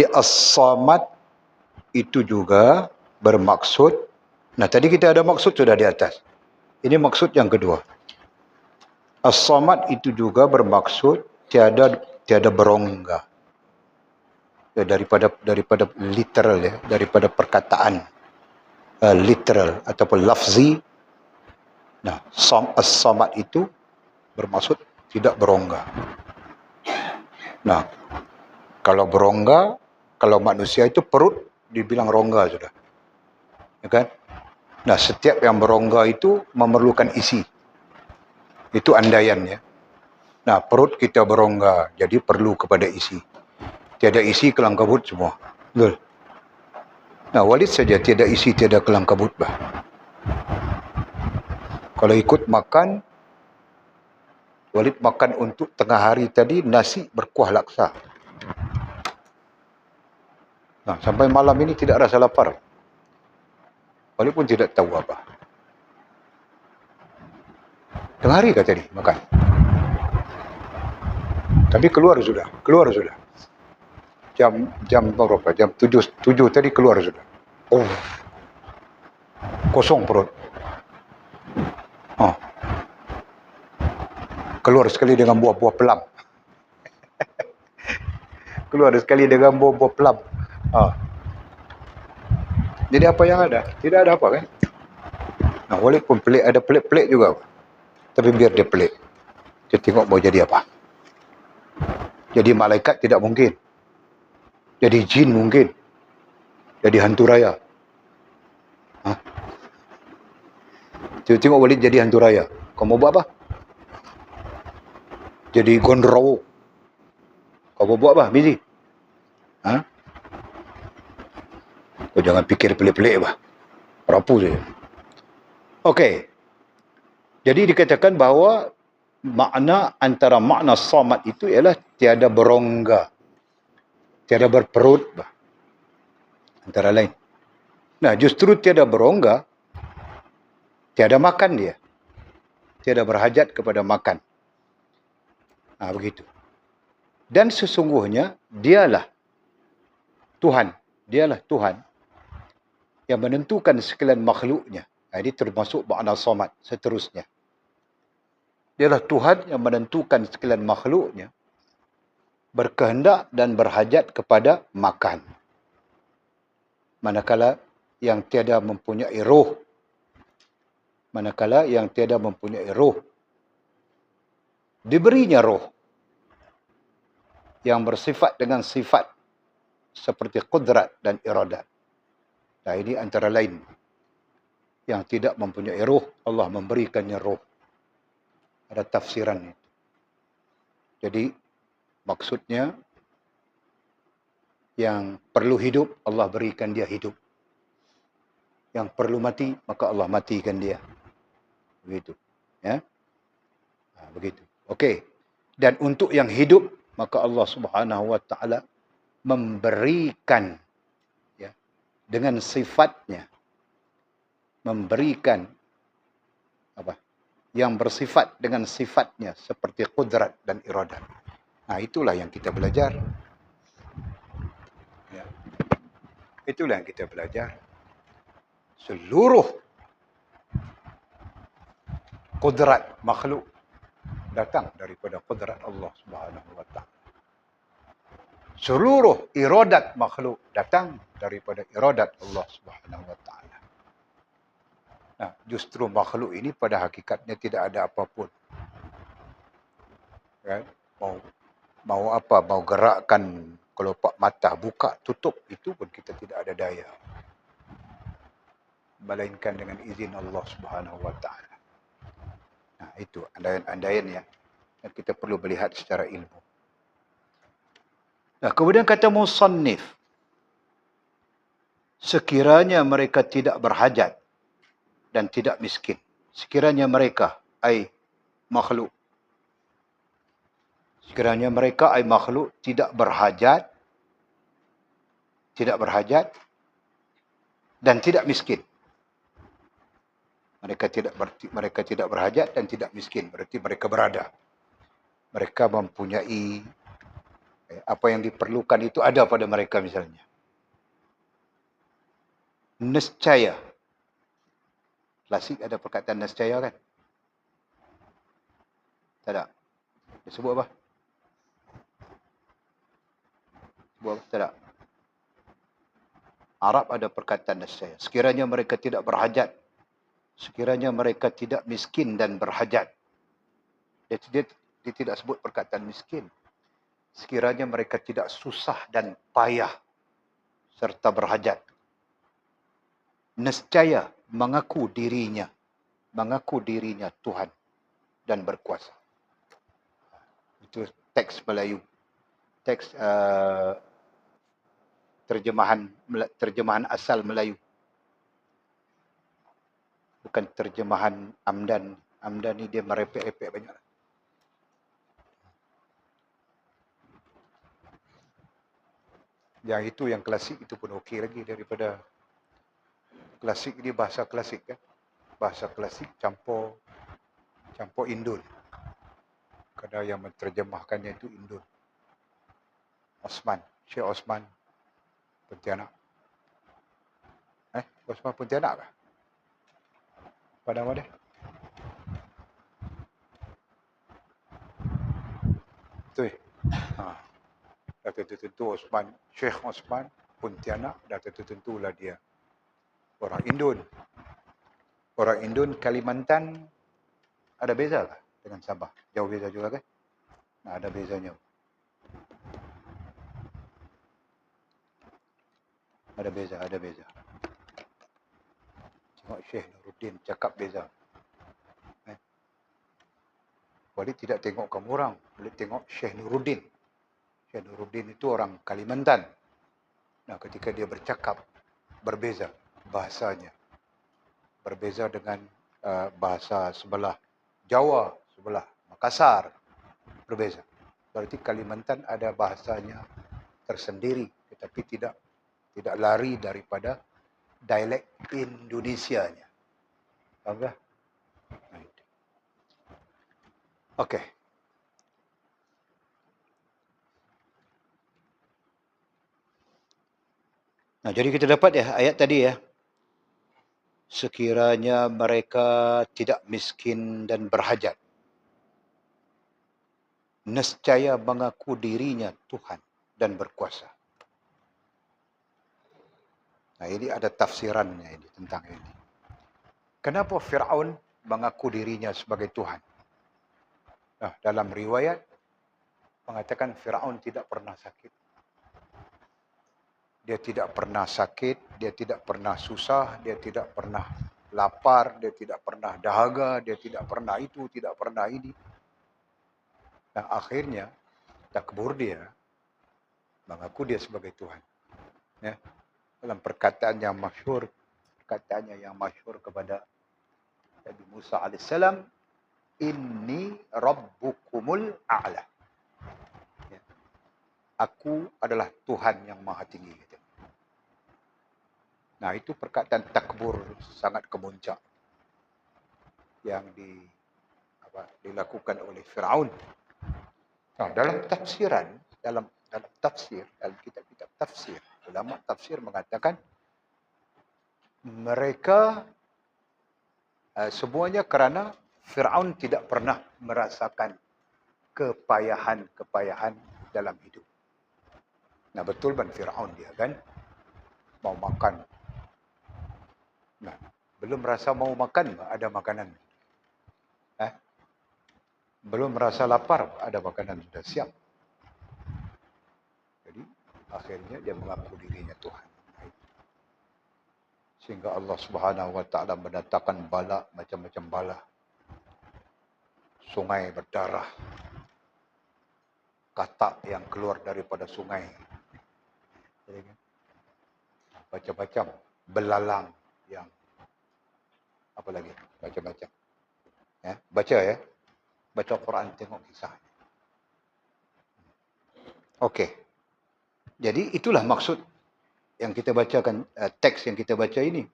Jadi as-samad itu juga bermaksud, nah tadi kita ada maksud sudah di atas. Ini maksud yang kedua. As-samad itu juga bermaksud tiada berongga. Ya, daripada literal ya, daripada perkataan literal ataupun lafzi. Nah, as-samad itu bermaksud tidak berongga. Nah, kalau berongga, kalau manusia itu perut dibilang rongga sudah. Ya kan? Nah, setiap yang berongga itu memerlukan isi. Itu andaian ya. Nah, perut kita berongga, jadi perlu kepada isi. Tiada isi, kelang kabut semua. Betul. Nah, Walid saja tiada isi, tiada kelang kabut bah. Kalau ikut makan, Walid makan untuk tengah hari tadi nasi berkuah laksa. Nah, sampai malam ini tidak rasa lapar. Walid pun tidak tahu apa. Tengah hari kah tadi makan? Tapi keluar sudah. Jam berapa? Jam 7 tadi keluar sudah. Oh, kosong perut. Oh. Keluar sekali dengan buah-buah pelam. Keluar sekali dengan buah-buah pelam. Oh. Jadi apa yang ada? Tidak ada apa kan? Nah, walaupun pelik, ada pelik-pelik juga. Tapi biar dia pelik. Dia tengok mau jadi apa. Jadi malaikat tidak mungkin. Jadi jin mungkin. Jadi hantu raya. Hah? Tengok Walid jadi hantu raya. Kau mau buat apa? Jadi gondrowo. Kau mau buat apa? Busy. Hah? Kau jangan fikir pelik-pelik bah. Rapu saja. Okey. Jadi dikatakan bahawa makna antara makna samad itu ialah tiada berongga. Tiada berperut bah. Antara lain. Nah, justru tiada berongga, tiada makan dia. Tiada berhajat kepada makan. Nah, begitu. Dan sesungguhnya dialah Tuhan. Dialah Tuhan yang menentukan sekalian makhluknya. Nah, ini termasuk makna samad seterusnya. Dialah Tuhan yang menentukan sekalian makhluknya berkehendak dan berhajat kepada makan. Manakala yang tiada mempunyai roh, diberinya roh yang bersifat dengan sifat seperti qudrat dan iradat. Nah, ini antara lain. Yang tidak mempunyai roh, Allah memberikannya roh. Ada tafsiran itu. Jadi, maksudnya, yang perlu hidup, Allah berikan dia hidup. Yang perlu mati, maka Allah matikan dia. Begitu. Ya? Nah, begitu. Okey. Dan untuk yang hidup, maka Allah Subhanahu wa taala memberikan ya, dengan sifatnya, memberikan apa? Yang bersifat dengan sifatnya seperti qudrat dan iradat. Nah, itulah yang kita belajar. Ya. Itulah yang kita belajar. Seluruh qudrat makhluk datang daripada qudrat Allah Subhanahu wa taala. Seluruh iradat makhluk datang daripada iradat Allah Subhanahu wa taala. Nah, justru makhluk ini pada hakikatnya tidak ada apapun. Kan? Mau apa? Mau gerakkan kelopak mata, buka, tutup, itu pun kita tidak ada daya. Melainkan dengan izin Allah Subhanahu wa taala. Nah, itu andaian-andaian yang kita perlu melihat secara ilmu. Nah, kemudian kata musannif, sekiranya mereka tidak berhajat dan tidak miskin. Sekiranya mereka ay makhluk. Sekiranya mereka ay makhluk tidak berhajat dan tidak miskin. Mereka tidak berhajat dan tidak miskin. Berarti mereka berada. Mereka mempunyai Apa yang diperlukan itu ada pada mereka misalnya. Nescaya. Klasik ada perkataan nescaya kan? Tak ada. Dia sebut apa? Sebut apa? Tak ada. Arab ada perkataan nescaya. Sekiranya mereka tidak berhajat. Sekiranya mereka tidak miskin dan berhajat. Dia tidak sebut perkataan miskin. Sekiranya mereka tidak susah dan payah serta berhajat. Nescaya mengaku dirinya Tuhan dan berkuasa. Itu teks Melayu. Teks terjemahan asal Melayu. Bukan terjemahan Amdan. Amdan ni dia merepek-repek banyak. Yang itu yang klasik itu pun okey lagi daripada klasik ni bahasa klasik kan. Bahasa klasik campur Indul. Kadang yang menterjemahkannya itu Indul. Syekh Osman Pontianak. Osman Pontianak kah? Apa nama dia? Betul. Dah tentu Syekh Osman Pontianak, dah tentulah dia orang Indun. Orang Indun Kalimantan ada beza kah dengan Sabah? Jauh beza juga kan? Ada bezanya. Ada beza. Tengok Syekh Nuruddin cakap beza. Boleh tidak tengok kamu orang, boleh tengok Syekh Nuruddin. Syekh Nuruddin itu orang Kalimantan. Nah, ketika dia bercakap berbeza bahasanya. Berbeza dengan bahasa sebelah Jawa, sebelah Makassar. Berbeza. Berarti Kalimantan ada bahasanya tersendiri, tetapi tidak lari daripada dialek Indonesianya. Faham tak? Okey. Nah, jadi kita dapat ya ayat tadi ya. Sekiranya mereka tidak miskin dan berhajat, nescaya mengaku dirinya Tuhan dan berkuasa. Nah, ini ada tafsirannya ini tentang ini. Kenapa Fir'aun mengaku dirinya sebagai Tuhan? Nah, dalam riwayat mengatakan Fir'aun tidak pernah sakit. Dia tidak pernah sakit, dia tidak pernah susah, dia tidak pernah lapar, dia tidak pernah dahaga, dia tidak pernah itu, tidak pernah ini. Dan akhirnya takbur dia mengaku dia sebagai Tuhan. Ya. Dalam perkataan yang masyhur, kepada Nabi Musa alaihissalam, inni rabbukumul a'la. Ya. Aku adalah Tuhan yang maha tinggi. Nah, itu perkataan takbur sangat kemuncak yang dilakukan oleh Fir'aun. Nah, dalam tafsiran, dalam kitab-kitab tafsir, ulama tafsir mengatakan mereka semuanya kerana Fir'aun tidak pernah merasakan kepayahan dalam hidup. Nah, betul kan Fir'aun dia kan mau makan. Nah, belum rasa mau makan, ada makanan. Belum rasa lapar, ada makanan sudah siap. Jadi, akhirnya dia mengaku dirinya Tuhan. Sehingga Allah Subhanahu Wa Taala mendatangkan bala, macam-macam bala. Sungai berdarah. Katak yang keluar daripada sungai. Macam-macam belalang yang apa lagi? Macam-macam. Ya, baca ya. Baca Quran, tengok kisah. Okey. Jadi itulah maksud yang kita bacakan, teks yang kita baca ini.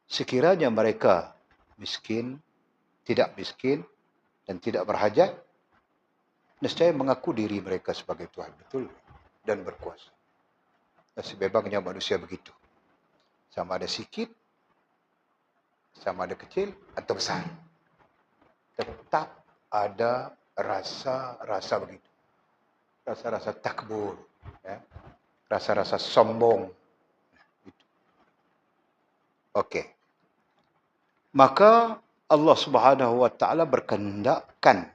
Sekiranya mereka miskin, tidak miskin dan tidak berhajat, nescaya mengaku diri mereka sebagai Tuhan. Betul? Dan berkuasa. Dan sebebangnya manusia begitu. Sama ada sikit, sama ada kecil atau besar. Tetap ada rasa-rasa begitu. Rasa-rasa takbur. Ya. Rasa-rasa sombong. Okey. Maka Allah Subhanahu wa taala berkehendakkan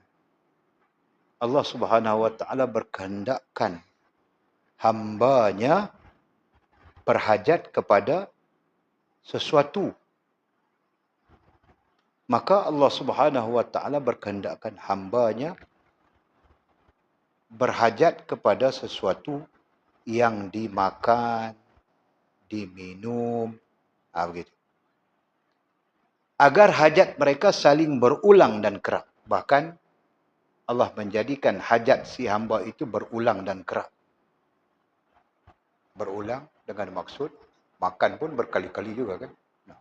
hambanya berhajat kepada sesuatu. Maka Allah Subhanahu wa taala berkehendakkan hambanya berhajat kepada sesuatu yang dimakan, diminum, begitu. Agar hajat mereka saling berulang dan kerap. Bahkan Allah menjadikan hajat si hamba itu berulang dan kerap. Berulang dengan maksud makan pun berkali-kali juga kan. Nah.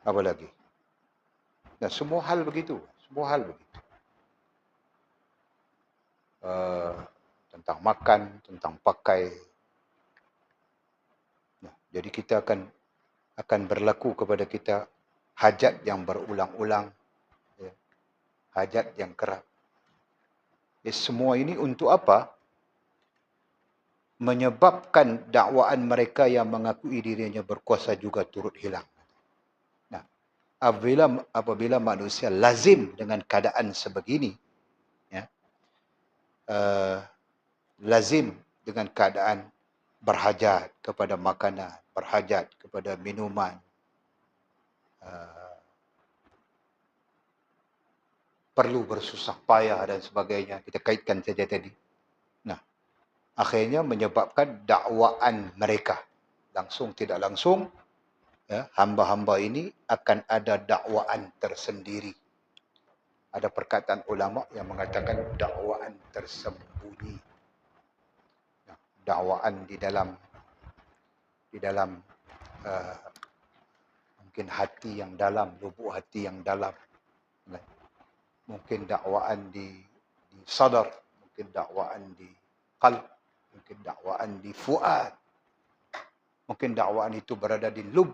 Apa lagi? Nah, semua hal begitu. Semua hal begitu. Tentang makan, tentang pakai. Nah, jadi kita akan berlaku kepada kita hajat yang berulang-ulang, ya. Hajat yang kerap. Semua ini untuk apa? Menyebabkan dakwaan mereka yang mengakui dirinya berkuasa juga turut hilang. Nah, apabila manusia lazim dengan keadaan sebegini, ya, lazim dengan keadaan berhajat kepada makanan, berhajat kepada minuman, perlu bersusah payah dan sebagainya. Kita kaitkan saja tadi. Nah, akhirnya menyebabkan dakwaan mereka langsung tidak langsung, ya, hamba-hamba ini akan ada dakwaan tersendiri. Ada perkataan ulama yang mengatakan dakwaan tersembunyi. Nah, dakwaan di dalam mungkin hati yang dalam, lubuk hati yang dalam. Mungkin dakwaan di sadar, mungkin dakwaan di qalb, mungkin dakwaan di fuad. Mungkin dakwaan itu berada di lub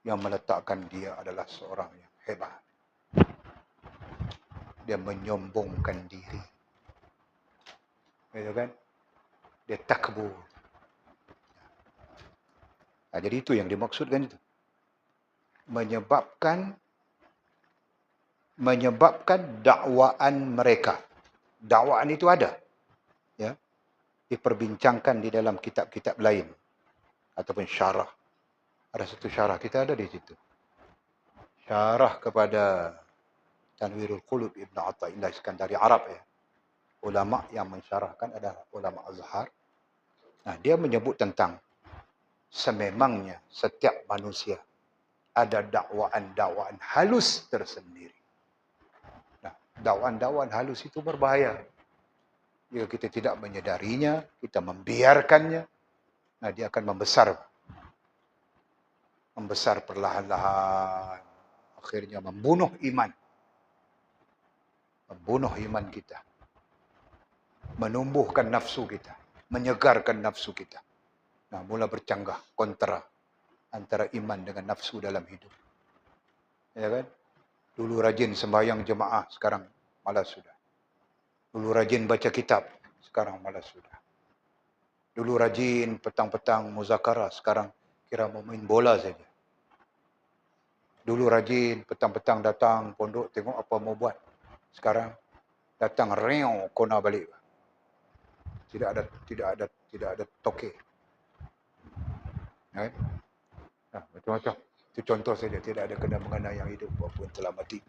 yang meletakkan dia adalah seorang yang hebat. Dia menyombongkan diri. Gitu kan? Dia takbur. Nah, jadi itu yang dimaksudkan itu. Menyebabkan dakwaan mereka. Dakwaan itu ada. Ya. Diperbincangkan di dalam kitab-kitab lain. Ataupun syarah. Ada satu syarah kita ada di situ. Syarah kepada Tanwirul Qulub Ibn Atta'illah Iskandari Arab, ya. Ulama yang mensyarahkan adalah ulama Azhar. Nah, dia menyebut tentang sememangnya setiap manusia ada dakwaan-dakwaan halus tersendiri. Nah, dakwaan-dakwaan halus itu berbahaya. Jika kita tidak menyadarinya, kita membiarkannya, nah dia akan membesar. Membesar perlahan-lahan. Akhirnya membunuh iman. Membunuh iman kita. Menumbuhkan nafsu kita. Menyegarkan nafsu kita. Nah, mula bercanggah kontra antara iman dengan nafsu dalam hidup. Ya kan? Dulu rajin sembahyang jemaah, sekarang malas sudah. Dulu rajin baca kitab, sekarang malas sudah. Dulu rajin petang-petang muzakarah, sekarang kira mau main bola saja. Dulu rajin petang-petang datang pondok tengok apa mau buat. Sekarang datang reo kona balik. Tidak ada toke. Ya. Nah, macam-macam. Itu contoh saja, tidak ada kena-mengena yang hidup walaupun telah mati.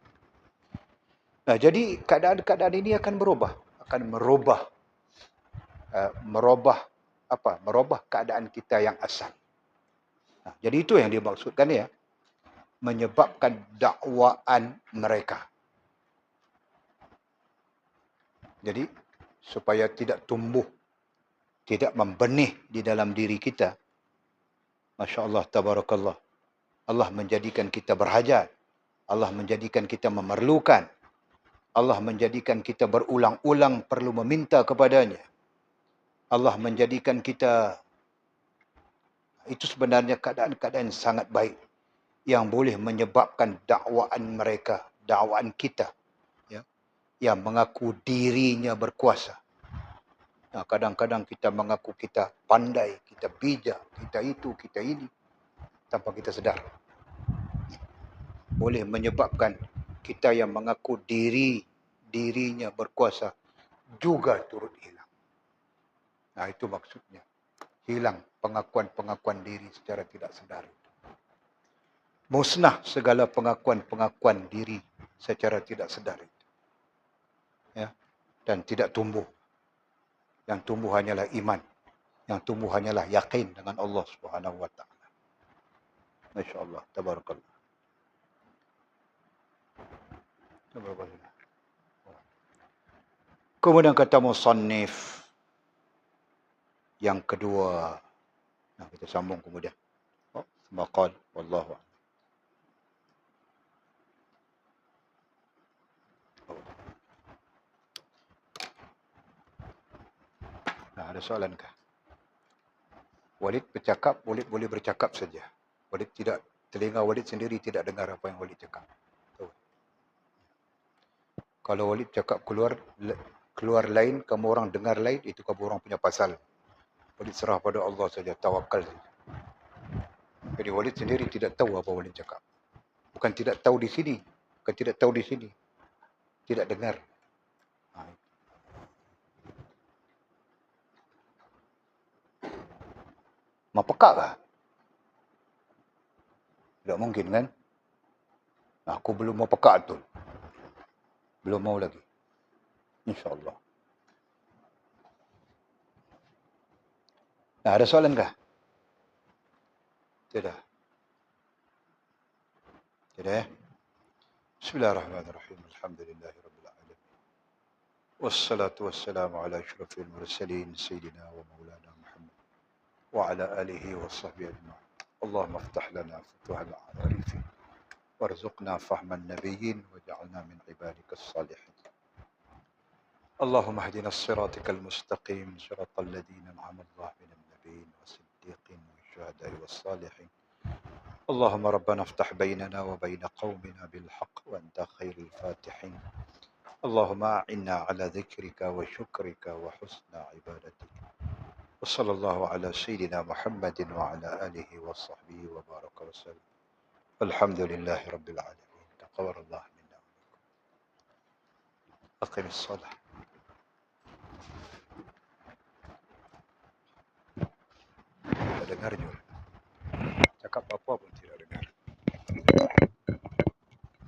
Nah, jadi keadaan-keadaan ini akan berubah, merubah keadaan kita yang asal. Nah, jadi itu yang dimaksudkan, ya, menyebabkan dakwaan mereka. Jadi supaya tidak tumbuh, tidak membenih di dalam diri kita. Masya Allah, tabarakallah. Allah menjadikan kita berhajat Allah menjadikan kita memerlukan. Allah menjadikan kita berulang-ulang perlu meminta kepadanya. Allah menjadikan kita, itu sebenarnya keadaan-keadaan sangat baik yang boleh menyebabkan dakwaan mereka, dakwaan kita, ya, yang mengaku dirinya berkuasa. Nah, kadang-kadang kita mengaku kita pandai, kita bijak, kita itu, kita ini, tanpa kita sedar. Boleh menyebabkan kita yang mengaku dirinya berkuasa juga turut hilang. Nah, itu maksudnya. Hilang pengakuan-pengakuan diri secara tidak sedar. Musnah segala pengakuan-pengakuan diri secara tidak sedar. Ya, dan tidak tumbuh. Yang tumbuh hanyalah iman. Yang tumbuh hanyalah yakin dengan Allah Subhanahu wa taala. Masya-Allah, tabarakallah. Tabarakallah. Kemudian kata musannif yang kedua. Nah, kita sambung kemudian. Maqal wallahu a'lam. Nah, ada soalan kah? Walid bercakap, Walid boleh bercakap saja. Walid tidak, telinga Walid sendiri tidak dengar apa yang Walid cakap. Kalau Walid cakap keluar lain, kamu orang dengar lain, itu kamu orang punya pasal. Walid serah pada Allah saja, tawakal saja. Jadi Walid sendiri tidak tahu apa Walid cakap. Bukan tidak tahu di sini, bukan tidak tahu di sini. Tidak dengar. Mau pekak kah? Tidak mungkin kan? Aku belum mau pekak tu. Belum mau lagi. InsyaAllah. Nah, ada soalan kah? Tidak. Tidak. Bismillahirrahmanirrahim. Alhamdulillahirabbil alamin. Wassalatu wassalamu ala asyrafil mursalin sayyidina wa maulana Muhammad wa ala alihi wa sahbihi ajma'in. Allahumma iftah lana futuhal arifin warzuqna fahman nabiyyin waj'alna min ibadikas salihin. Allahumma hdina as-siratal mustaqim siratal ladzina an'amta 'alaihim minan nabiyyin was-siddiqin wasyuhada'i was-salihin. اللهم ربنا افتح بيننا وبين قومنا بالحق وأنت خير الفاتحين. اللهم أعنا على ذكرك وشكرك وحسن عبادتك. وصلى الله على سيدنا محمد وعلى آله وصحبه وبارك وسلم. الحمد لله رب العالمين. تقبل الله منا ومنكم. أقم الصلاة. Dengar juga. Cakap apa pun